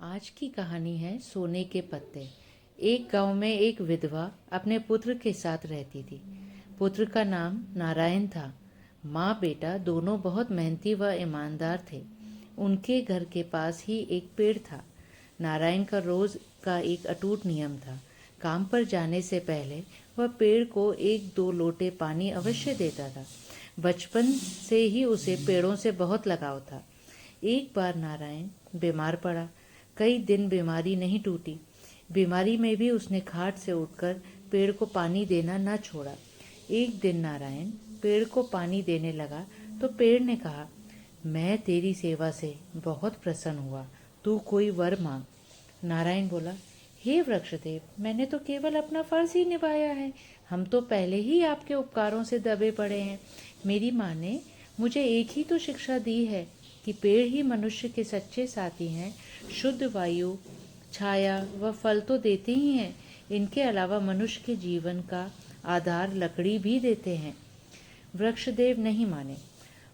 आज की कहानी है सोने के पत्ते। एक गांव में एक विधवा अपने पुत्र के साथ रहती थी। पुत्र का नाम नारायण था। माँ बेटा दोनों बहुत मेहनती व ईमानदार थे। उनके घर के पास ही एक पेड़ था। नारायण का रोज का एक अटूट नियम था। काम पर जाने से पहले वह पेड़ को एक दो लोटे पानी अवश्य देता था। बचपन से ही उसे पेड़ों से बहुत लगाव था। एक बार नारायण बीमार पड़ा। कई दिन बीमारी नहीं टूटी। बीमारी में भी उसने खाट से उठकर पेड़ को पानी देना न छोड़ा। एक दिन नारायण पेड़ को पानी देने लगा तो पेड़ ने कहा, मैं तेरी सेवा से बहुत प्रसन्न हुआ, तू कोई वर मांग। नारायण बोला, हे वृक्षदेव, मैंने तो केवल अपना फर्ज ही निभाया है। हम तो पहले ही आपके उपकारों से दबे पड़े हैं। मेरी माँ ने मुझे एक ही तो शिक्षा दी है कि पेड़ ही मनुष्य के सच्चे साथी हैं। शुद्ध वायु, छाया व फल तो देते ही हैं, इनके अलावा मनुष्य के जीवन का आधार लकड़ी भी देते हैं। वृक्षदेव नहीं माने।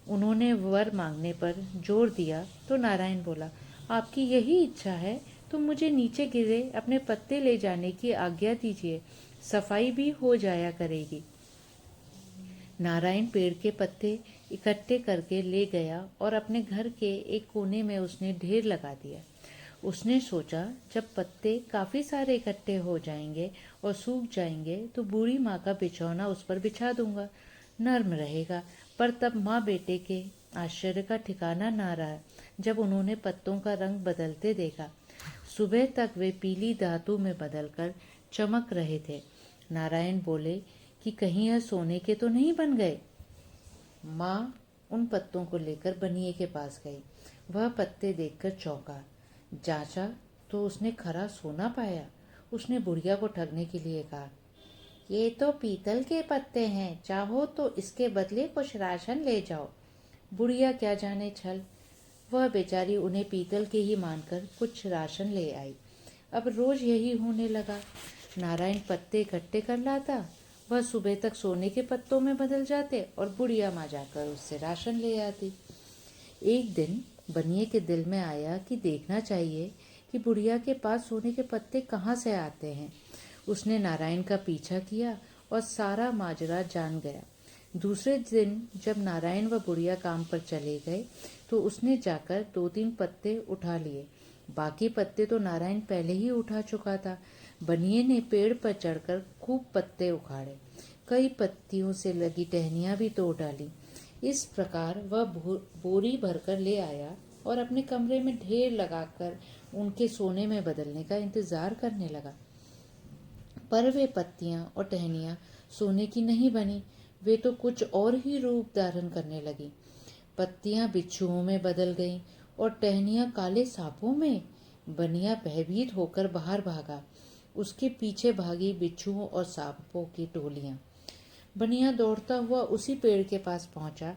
उन्होंने वर मांगने पर जोर दिया तो नारायण बोला, आपकी यही इच्छा है तो मुझे नीचे गिरे अपने पत्ते ले जाने की आज्ञा दीजिए, सफाई भी हो जाया करेगी। नारायण पेड़ के पत्ते इकट्ठे करके ले गया और अपने घर के एक कोने में उसने ढेर लगा दिया। उसने सोचा, जब पत्ते काफी सारे इकट्ठे हो जाएंगे और सूख जाएंगे तो बूढ़ी माँ का बिछौना उस पर बिछा दूंगा, नर्म रहेगा। पर तब माँ बेटे के आश्चर्य का ठिकाना ना रहा जब उन्होंने पत्तों का रंग बदलते देखा। सुबह तक वे पीली धातु में बदलकर चमक रहे थे। नारायण बोले कि कहीं यह सोने के तो नहीं बन गए। माँ उन पत्तों को लेकर बनिए के पास गई। वह पत्ते देखकर चौंका। जांचा तो उसने खरा सोना पाया। उसने बुढ़िया को ठगने के लिए कहा, ये तो पीतल के पत्ते हैं, चाहो तो इसके बदले कुछ राशन ले जाओ। बुढ़िया क्या जाने छल। वह बेचारी उन्हें पीतल के ही मानकर कुछ राशन ले आई। अब रोज यही होने लगा। नारायण पत्ते इकट्ठे कर लाता, वह सुबह तक सोने के पत्तों में बदल जाते और बुढ़िया माँ जाकर उससे राशन ले आती। एक दिन बनिए के दिल में आया कि देखना चाहिए कि बुढ़िया के पास सोने के पत्ते कहाँ से आते हैं। उसने नारायण का पीछा किया और सारा माजरा जान गया। दूसरे दिन जब नारायण व बुढ़िया काम पर चले गए तो उसने जाकर दो तीन पत्ते उठा लिए। बाकी पत्ते तो नारायण पहले ही उठा चुका था। बनिए ने पेड़ पर चढ़कर खूब पत्ते उखाड़े। कई पत्तियों से लगी टहनियां भी तोड़ डाली। इस प्रकार वह बोरी भरकर ले आया और अपने कमरे में ढेर लगाकर उनके सोने में बदलने का इंतजार करने लगा। पर वे पत्तियां और टहनियां सोने की नहीं बनी। वे तो कुछ और ही रूप धारण करने लगी। पत्तियां बिच्छुओं में बदल गईं और टहनियां काले सांपों में। बनिया भयभीत होकर बाहर भागा। उसके पीछे भागी बिच्छुओं और सांपों की टोलियां। बनिया दौड़ता हुआ उसी पेड़ के पास पहुंचा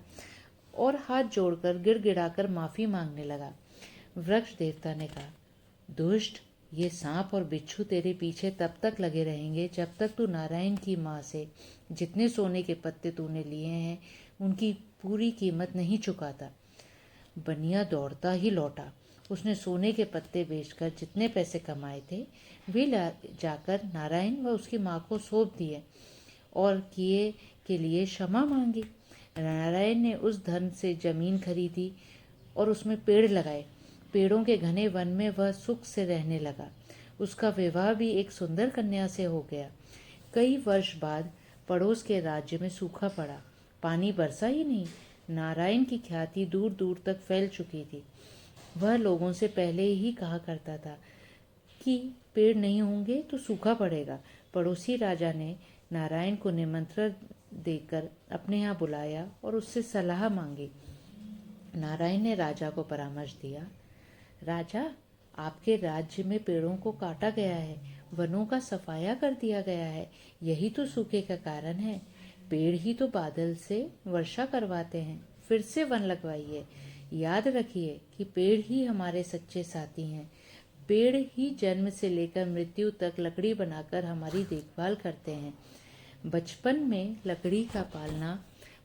और हाथ जोड़कर गिड़गिड़ाकर माफी मांगने लगा। वृक्ष देवता ने कहा, दुष्ट, ये सांप और बिच्छू तेरे पीछे तब तक लगे रहेंगे जब तक तू नारायण की माँ से जितने सोने के पत्ते तूने लिए हैं उनकी पूरी कीमत नहीं चुकाता। बनिया दौड़ता ही लौटा। उसने सोने के पत्ते बेचकर जितने पैसे कमाए थे वे जाकर नारायण व उसकी माँ को सौंप दिए और किए के लिए क्षमा मांगी। नारायण ने उस धन से जमीन खरीदी और उसमें पेड़ लगाए। पेड़ों के घने वन में वह सुख से रहने लगा। उसका विवाह भी एक सुंदर कन्या से हो गया। कई वर्ष बाद पड़ोस के राज्य में सूखा पड़ा। पानी बरसा ही नहीं। नारायण की ख्याति दूर दूर तक फैल चुकी थी। वह लोगों से पहले ही कहा करता था कि पेड़ नहीं होंगे तो सूखा पड़ेगा। पड़ोसी राजा ने नारायण को निमंत्रण देकर अपने यहाँ बुलाया और उससे सलाह मांगी। नारायण ने राजा को परामर्श दिया, राजा, आपके राज्य में पेड़ों को काटा गया है, वनों का सफाया कर दिया गया है, यही तो सूखे का कारण है। पेड़ ही तो बादल से वर्षा करवाते हैं, फिर से वन लगवाइए। याद रखिए कि पेड़ ही हमारे सच्चे साथी हैं। पेड़ ही जन्म से लेकर मृत्यु तक लकड़ी बनाकर हमारी देखभाल करते हैं। बचपन में लकड़ी का पालना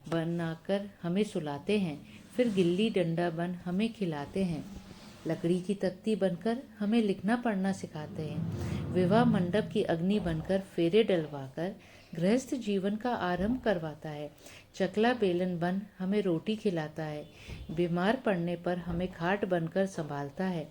बनाकर हमें सुलाते हैं, फिर गिल्ली डंडा बन हमें खिलाते हैं। लकड़ी की तख्ती बनकर हमें लिखना पढ़ना सिखाते हैं। विवाह मंडप की अग्नि बनकर फेरे डलवाकर गृहस्थ जीवन का आरंभ करवाता है। चकला बेलन बन हमें रोटी खिलाता है। बीमार पड़ने पर हमें खाट बनकर संभालता है।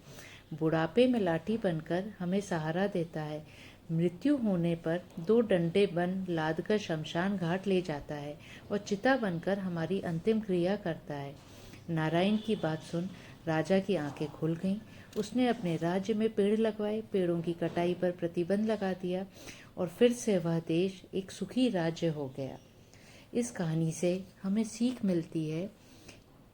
बुढ़ापे में लाठी बनकर हमें सहारा देता है। मृत्यु होने पर दो डंडे बन लाद कर शमशान घाट ले जाता है और चिता बनकर हमारी अंतिम क्रिया करता है। नारायण की बात सुन राजा की आंखें खुल गईं। उसने अपने राज्य में पेड़ लगवाए, पेड़ों की कटाई पर प्रतिबंध लगा दिया और फिर से वह देश एक सुखी राज्य हो गया। इस कहानी से हमें सीख मिलती है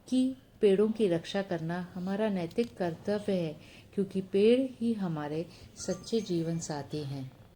कि पेड़ों की रक्षा करना हमारा नैतिक कर्तव्य है, क्योंकि पेड़ ही हमारे सच्चे जीवन साथी हैं।